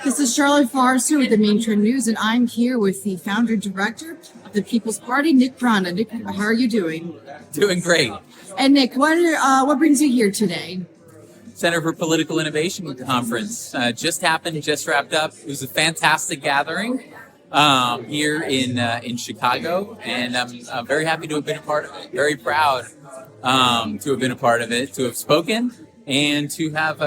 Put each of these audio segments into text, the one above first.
This is Charlotte Forrester with the Main Trend News, and I'm here with the founder and director of the People's Party, Nick Brana. Nick, how are you doing? Doing great. And Nick, what brings you here today? Center for Political Innovation Conference just happened, just wrapped up. It was a fantastic gathering here in Chicago, and I'm very happy to have been a part of it. Very proud to have been a part of it, to have spoken, and to have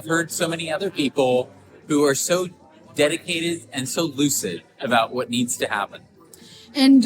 heard so many other people who are so dedicated and so lucid about what needs to happen. And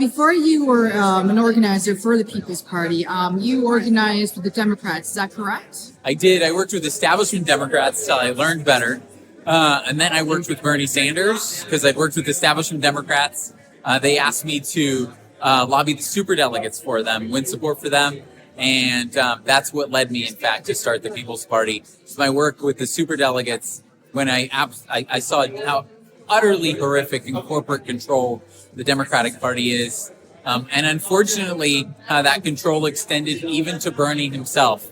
before you were an organizer for the People's Party, you organized with the Democrats. Is that correct? I did. I worked with establishment Democrats till I learned better. And then I worked with Bernie Sanders because I'd worked with establishment Democrats. They asked me to lobby the superdelegates for them, win support for them. And that's what led me, in fact, to start the People's Party. So my work with the superdelegates, when I saw how utterly horrific and corporate control the Democratic Party is. And unfortunately, that control extended even to Bernie himself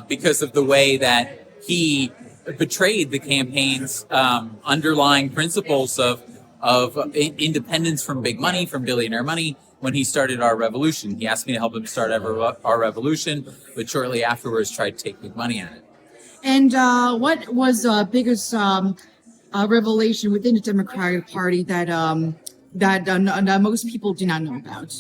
because of the way that he betrayed the campaign's underlying principles of independence from big money, from billionaire money, when he started our revolution. He asked me to help him start our revolution, but shortly afterwards tried to take big money at it. And what was the biggest revelation within the Democratic Party that most people do not know about?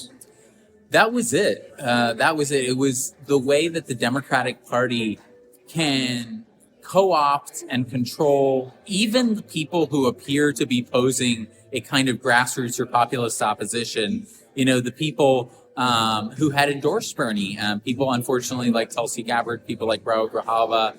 That was it. It was the way that the Democratic Party can co-opt and control even the people who appear to be posing a kind of grassroots or populist opposition. You know, the people who had endorsed Bernie, people unfortunately like Tulsi Gabbard, people like Raul Grijalva,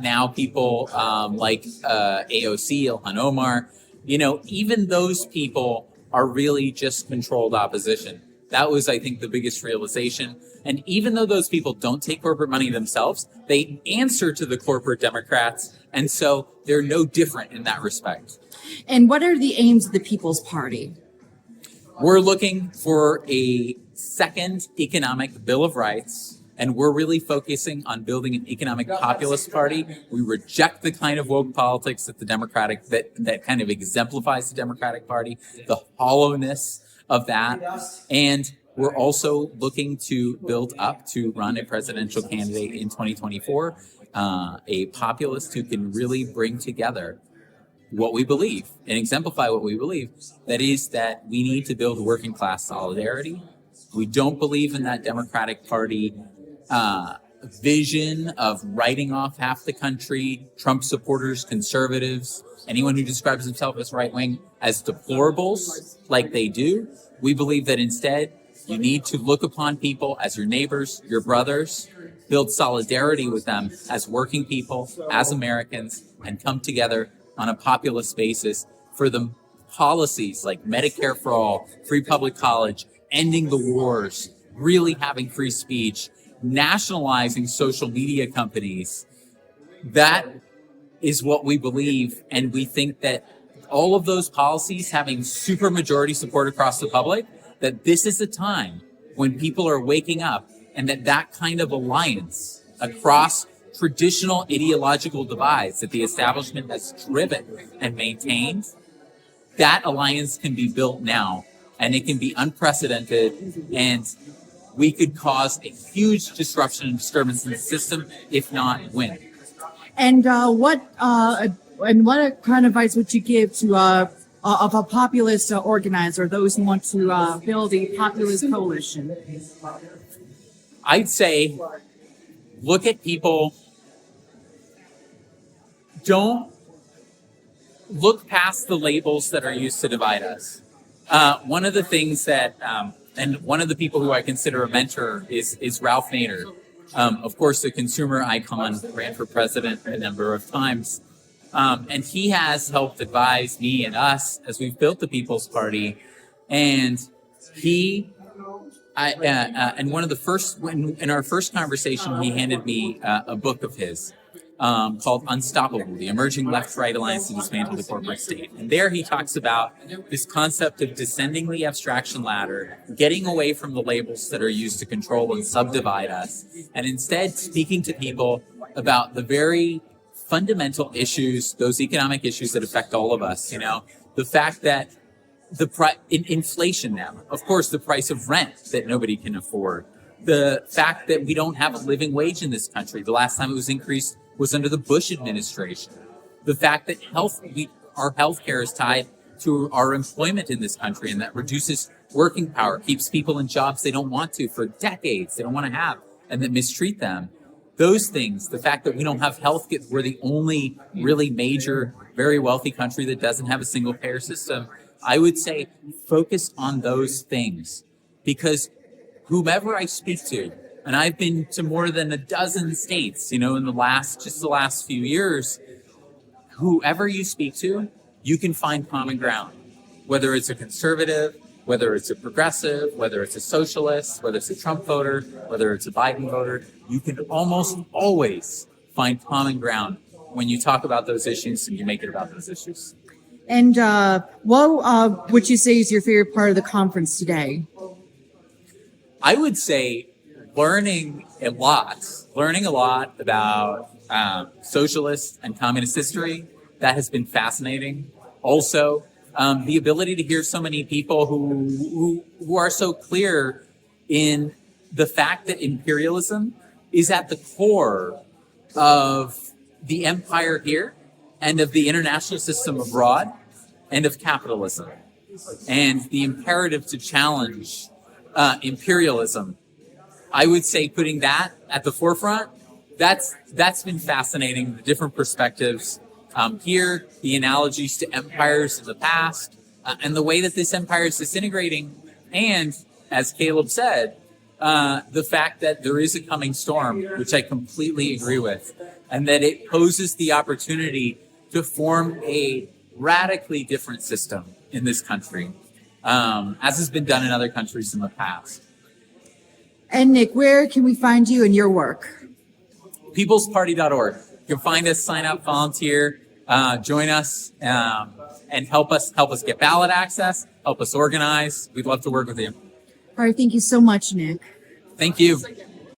now people like AOC, Ilhan Omar. You know, even those people are really just controlled opposition. That was, I think, the biggest realization. And even though those people don't take corporate money themselves, they answer to the corporate Democrats. And so they're no different in that respect. And what are the aims of the People's Party? We're looking for a second economic Bill of Rights, and we're really focusing on building an economic populist party. We reject the kind of woke politics that that kind of exemplifies the Democratic Party, the hollowness of that. And we're also looking to build up to run a presidential candidate in 2024, a populist who can really bring together what we believe and exemplify what we believe. That is that we need to build working class solidarity. We don't believe in that Democratic Party vision of writing off half the country, Trump supporters, conservatives, anyone who describes himself as right-wing as deplorables like they do. We believe that instead you need to look upon people as your neighbors, your brothers, build solidarity with them as working people, as Americans, and come together on a populist basis for the policies like Medicare for all, free public college, ending the wars, really having free speech, nationalizing social media companies. That is what we believe, and we think that all of those policies having supermajority support across the public, that this is a time when people are waking up, and that kind of alliance across traditional ideological divides that the establishment has driven and maintained, that alliance can be built now, and it can be unprecedented, and we could cause a huge disruption and disturbance in the system, if not win. And what kind of advice would you give to of a populist organizer, those who want to build a populist coalition? I'd say look at people. Don't look past the labels that are used to divide us. One of the things that, and one of the people who I consider a mentor is Ralph Nader. Of course, the consumer icon, ran for president a number of times. And he has helped advise me and us as we've built the People's Party. And and one of the first, in our first conversation, he handed me a book of his called Unstoppable, the Emerging Left-Right Alliance to Dismantle the Corporate State. And there he talks about this concept of descending the abstraction ladder, getting away from the labels that are used to control and subdivide us, and instead speaking to people about the very fundamental issues, those economic issues that affect all of us. The fact that inflation now, of course, the price of rent that nobody can afford, the fact that we don't have a living wage in this country. The last time it was increased was under the Bush administration. The fact that our healthcare is tied to our employment in this country, and that reduces working power, keeps people in jobs they don't want to for decades, they don't want to have, and that mistreat them. Those things, the fact that we don't have healthcare, we're the only really major, very wealthy country that doesn't have a single payer system. I would say focus on those things, because whomever I speak to, and I've been to more than a dozen states, in the last few years, whoever you speak to, you can find common ground, whether it's a conservative, whether it's a progressive, whether it's a socialist, whether it's a Trump voter, whether it's a Biden voter. You can almost always find common ground when you talk about those issues and you make it about those issues. And what would you say is your favorite part of the conference today? I would say learning a lot about socialist and communist history. That has been fascinating. Also, the ability to hear so many people who are so clear in the fact that imperialism is at the core of the empire here and of the international system abroad and of capitalism, and the imperative to challenge imperialism. I would say putting that at the forefront, that's been fascinating, the different perspectives here, the analogies to empires in the past, and the way that this empire is disintegrating. And as Caleb said, the fact that there is a coming storm, which I completely agree with, and that it poses the opportunity to form a radically different system in this country, as has been done in other countries in the past. And Nick, where can we find you and your work? Peoplesparty.org. You can find us, sign up, volunteer, join us, and help us get ballot access, help us organize. We'd love to work with you. All right, thank you so much, Nick. Thank you.